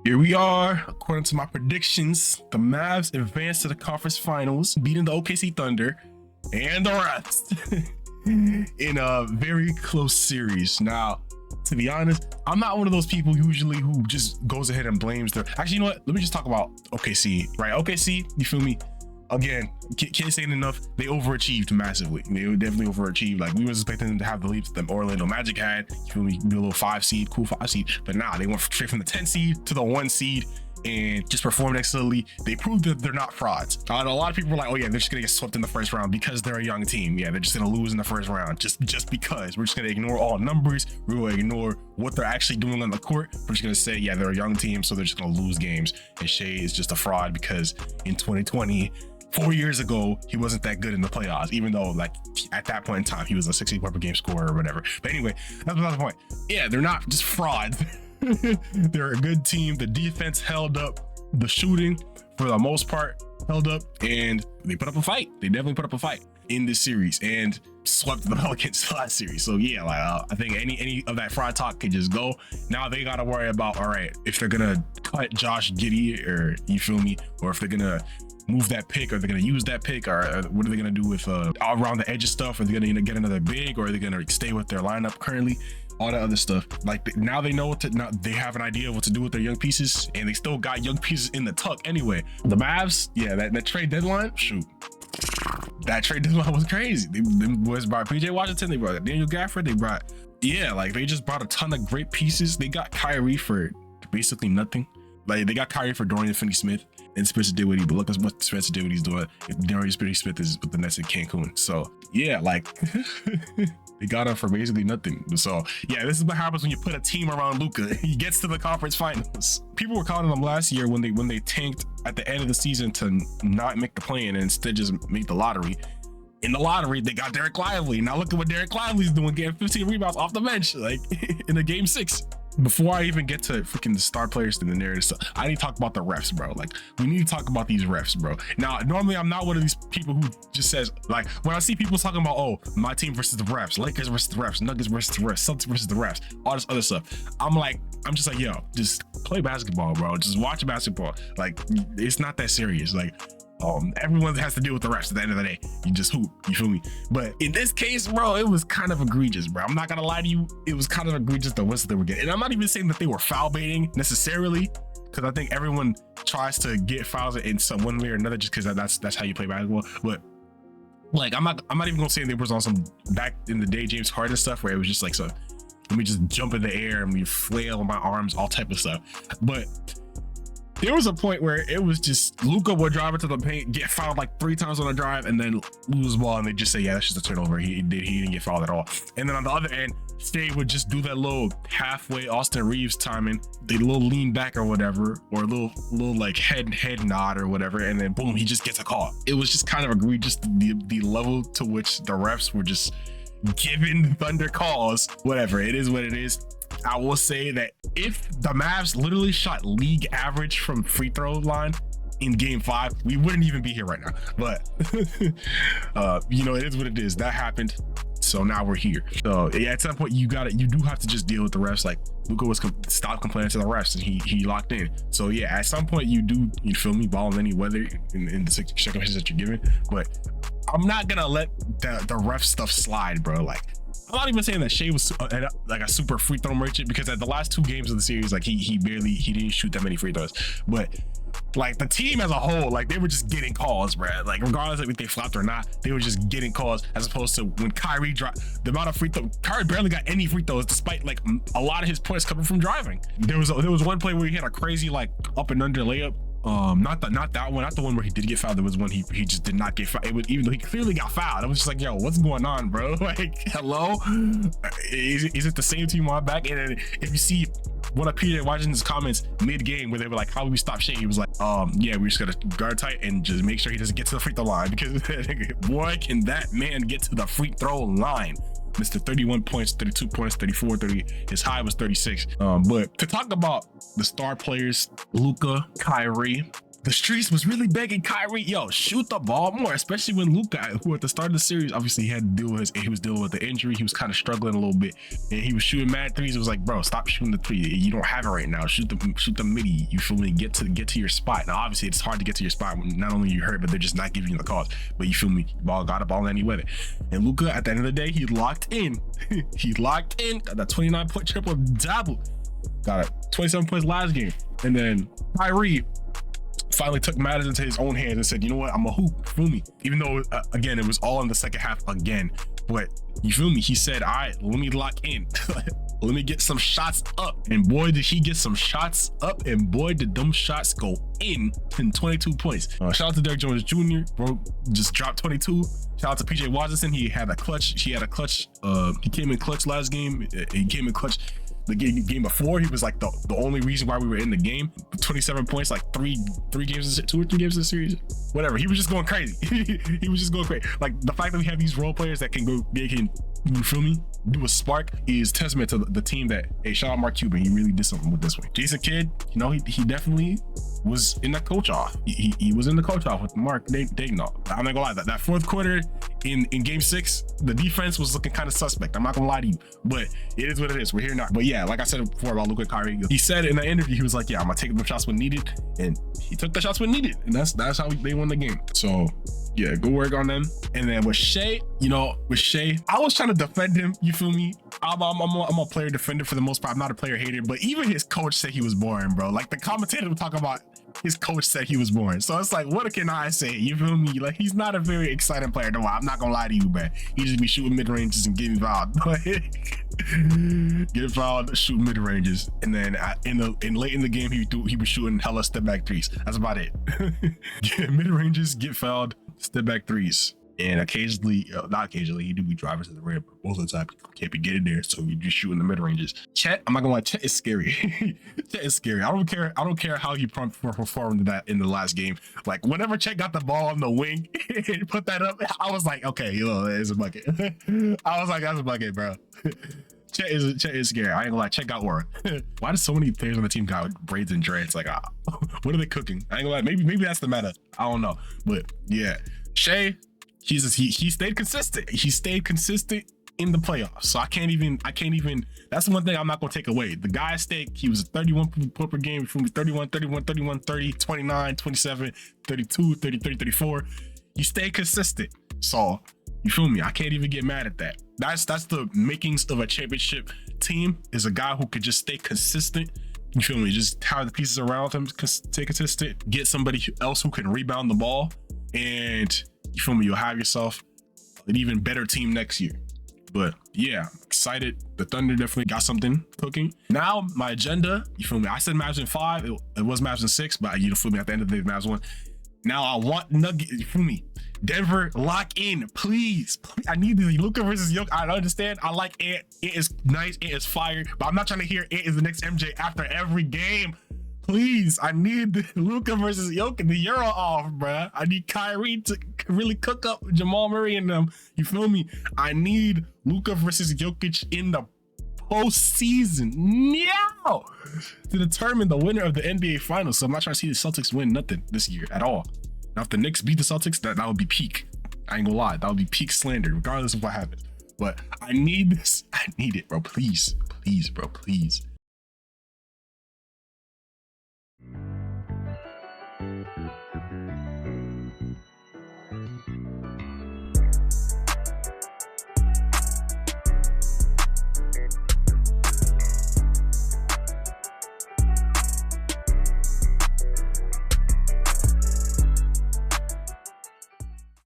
Here we are. According to my predictions, the Mavs advanced to the conference finals, beating the OKC Thunder and the rest in a very close series. Now, to be honest, I'm not one of those people usually who just goes ahead and blames their. Actually, you know what? Let me just talk about OKC, right? OKC, you feel me? Again, can't say it enough. They overachieved massively. They definitely overachieved. Like, we was expecting them to have the leaps that Orlando Magic had. You feel me? Be a little 5 seed, cool 5 seed. But nah, they went straight from the 10 seed to the 1 seed and just performed excellently. They proved that they're not frauds. A lot of people were like, oh yeah, they're just gonna get swept in the first round because they're a young team. Yeah, they're just gonna lose in the first round just because. We're just gonna ignore all numbers. We're gonna ignore what they're actually doing on the court. We're just gonna say, yeah, they're a young team, so they're just gonna lose games. And Shai is just a fraud because in 2020, 4 years ago, he wasn't that good in the playoffs, even though, like, at that point in time, he was a 60 point per game scorer or whatever. But anyway, that's not the point. Yeah, they're not just frauds. They're a good team. The defense held up. The shooting, for the most part, held up. And they put up a fight. They definitely put up a fight in this series and swept the Pelicans last series. So yeah, like I think any of that fraud talk could just go. Now they got to worry about, all right, if they're going to cut Josh Giddey, or you feel me, or if they're going to move that pick, or they're going to use that pick, or what are they going to do with all around the edges stuff? Are they going to get another big, or are they going to stay with their lineup currently? All that other stuff. Like, now they know what to, now they have an idea of what to do with their young pieces, and they still got young pieces in the tuck anyway. The Mavs, yeah, that trade deadline, shoot, that trade deadline was crazy. They boys brought PJ Washington, they brought Daniel Gafford, they brought, yeah, like they just brought a ton of great pieces. They got Kyrie for basically nothing. Like, they got Kyrie for Dorian Finney-Smith, and Spencer Dinwiddie, but look at what Spencer Dinwiddie's doing. Dorian Finney-Smith is with the Nets in Cancun. So yeah, like they got him for basically nothing. So yeah, this is what happens when you put a team around Luka. He gets to the conference finals. People were calling them last year when they tanked at the end of the season to not make the play-in and instead just make the lottery. In the lottery, they got Derek Lively. Now look at what Derek Lively's doing, getting 15 rebounds off the bench, like in a game 6. Before I even get to freaking the star players and the narrative stuff, I need to talk about the refs, bro. Like, we need to talk about these refs, bro. Now, normally I'm not one of these people who just says, like, when I see people talking about, oh, my team versus the refs, Lakers versus the refs, Nuggets versus the refs, Celtics versus the refs, all this other stuff, I'm just like, yo, just play basketball, bro. Just watch basketball. Like, it's not that serious. Like, everyone has to deal with the refs at the end of the day. You just hoop, you feel me? But in this case, bro, it was kind of egregious, bro. I'm not gonna lie to you, it was kind of egregious the whistle they were getting. And I'm not even saying that they were foul baiting necessarily, because I think everyone tries to get fouls in some one way or another just because that's how you play basketball. But like, I'm not even gonna say they was on some back in the day James Harden stuff where it was just like, so let me just jump in the air and we flail my arms, all type of stuff. But there was a point where it was just Luka would drive into the paint, get fouled like 3 times on a drive, and then lose the ball, and they just say, yeah, that's just a turnover. He didn't get fouled at all. And then on the other end, Shai would just do that little halfway Austin Reeves timing, the little lean back or whatever, or a little like head nod or whatever, and then boom, he just gets a call. It was just kind of egregious, the level to which the refs were just giving Thunder calls. Whatever, it is what it is. I will say that if the Mavs literally shot league average from free throw line in game 5, we wouldn't even be here right now. But you know, it is what it is. That happened, so now we're here. So yeah, at some point you do have to just deal with the refs. Like, Luka was stop complaining to the refs, and he locked in. So yeah, at some point you feel me, ball in any weather in the circumstances that you're given. But I'm not gonna let the ref stuff slide, bro. Like, I'm not even saying that Shai was like a super free throw merchant, because at the last 2 games of the series, like he didn't shoot that many free throws. But like, the team as a whole, like, they were just getting calls, bro. Like, regardless of if they flopped or not, they were just getting calls, as opposed to when Kyrie dropped the amount of free throws. Kyrie barely got any free throws, despite like a lot of his points coming from driving. There was one play where he had a crazy like up and under layup. Not the one where he did get fouled. There was one he just did not get fouled. It was, even though he clearly got fouled, I was just like, yo, what's going on, bro? Like, hello, is it the same team on back? And then if you see one of Peter Washington's comments mid-game where they were like, how do we stop Shai? He was like, yeah, we just gotta guard tight and just make sure he doesn't get to the free throw line, because boy, can that man get to the free throw line. Mr. 31 points, 32 points, 34, 30. His high was 36. But to talk about the star players, Luka, Kyrie, the streets was really begging Kyrie, yo, shoot the ball more, especially when Luka, who at the start of the series, obviously he had to deal with he was dealing with the injury. He was kind of struggling a little bit, and he was shooting mad threes. It was like, bro, stop shooting the three. You don't have it right now. Shoot the midi. You feel me? Get to your spot. Now, obviously, it's hard to get to your spot when not only you hurt, but they're just not giving you the calls. But you feel me? Got a ball anyway. And Luka, at the end of the day, he locked in. He locked in. Got that 29-point triple double. Got it. 27 points last game, and then Kyrie finally took matters into his own hands and said, you know what, I'm a hoop, feel me? Even though, again, it was all in the second half again, but you feel me? He said, all right, let me lock in. Let me get some shots up. And boy, did he get some shots up, and boy, did them shots go in 22 points. Shout out to Derrick Jones Jr., bro, just dropped 22. Shout out to PJ Washington. He had a clutch. He came in clutch last game. He came in clutch the game before. He was like the only reason why we were in the game. 27 points, like two or three games in the series, whatever. He was just going crazy. He was just going crazy. Like, the fact that we have these role players that can go, they can, you feel me, do a spark is testament to the team that, hey, shout out Mark Cuban. He really did something with this one. Jason Kidd, you know, he definitely was in the coach off. He was in the coach off with Mark Daignault. I'm not gonna lie, that fourth quarter in game 6, the defense was looking kind of suspect. I'm not gonna lie to you, but it is what it is. We're here now. But yeah, like I said before about Luka and Kyrie, he said in the interview, he was like, yeah, I'm gonna take the shots when needed, and he took the shots when needed, and that's how they won the game. So yeah, good work on them. And then with Shai, you know, I was trying to defend him. You feel me? I'm a player defender for the most part. I'm not a player hater, but even his coach said he was boring, bro. Like, the commentator would talk about his coach said he was boring. So it's like, what can I say? You feel me? Like, he's not a very exciting player. No, I'm not gonna lie to you, man. He just be shooting mid ranges and getting fouled. Get fouled, shooting mid ranges, and then late in the game, he was shooting hella step back threes. That's about it. Mid ranges, get fouled, step back threes. And occasionally, not occasionally, he do be driving to the rim, but most of the time he can't be getting there, so he just shooting the mid ranges. Chet, I'm not gonna lie, Chet is scary. Chet is scary. I don't care how he performed that in the last game. Like, whenever Chet got the ball on the wing and put that up, I was like, okay, it's a bucket. I was like, that's a bucket, bro. Chet is scary. I ain't gonna lie, Chet got aura. Why do so many players on the team got braids and dreads? Like, what are they cooking? I ain't gonna lie, maybe that's the meta. I don't know, but yeah, Shai. He stayed consistent. He stayed consistent in the playoffs. So I can't even, that's the one thing I'm not gonna take away. The guy stayed, he was 31 point per game from 31, 30, 29, 27, 32, 30, 34. You stay consistent. So you feel me? I can't even get mad at that. That's the makings of a championship team, is a guy who could just stay consistent. You feel me? Just have the pieces around him, stay consistent, get somebody else who can rebound the ball, and you feel me, you'll have yourself an even better team next year. But yeah, I'm excited. The Thunder definitely got something cooking. Now my agenda, you feel me, I said Mavs in 5, it was Mavs in 6, but you feel me, at the end of the day, Mavs won. Now I want Nuggets, you feel me, Denver, lock in, please. I need the Luka versus Jokic. I understand, I like it is nice, it is fire, but I'm not trying to hear it is the next MJ after every game. Please, I need the Luka versus Jokic, the Euro off, bruh. I need Kyrie to really cook up Jamal Murray and them. You feel me? I need Luka versus Jokic in the postseason now to determine the winner of the NBA Finals. So I'm not trying to see the Celtics win nothing this year at all. Now, if the Knicks beat the Celtics, that would be peak. I ain't gonna lie, that would be peak slander, regardless of what happens. But I need this. I need it, bro. Please, bro, please.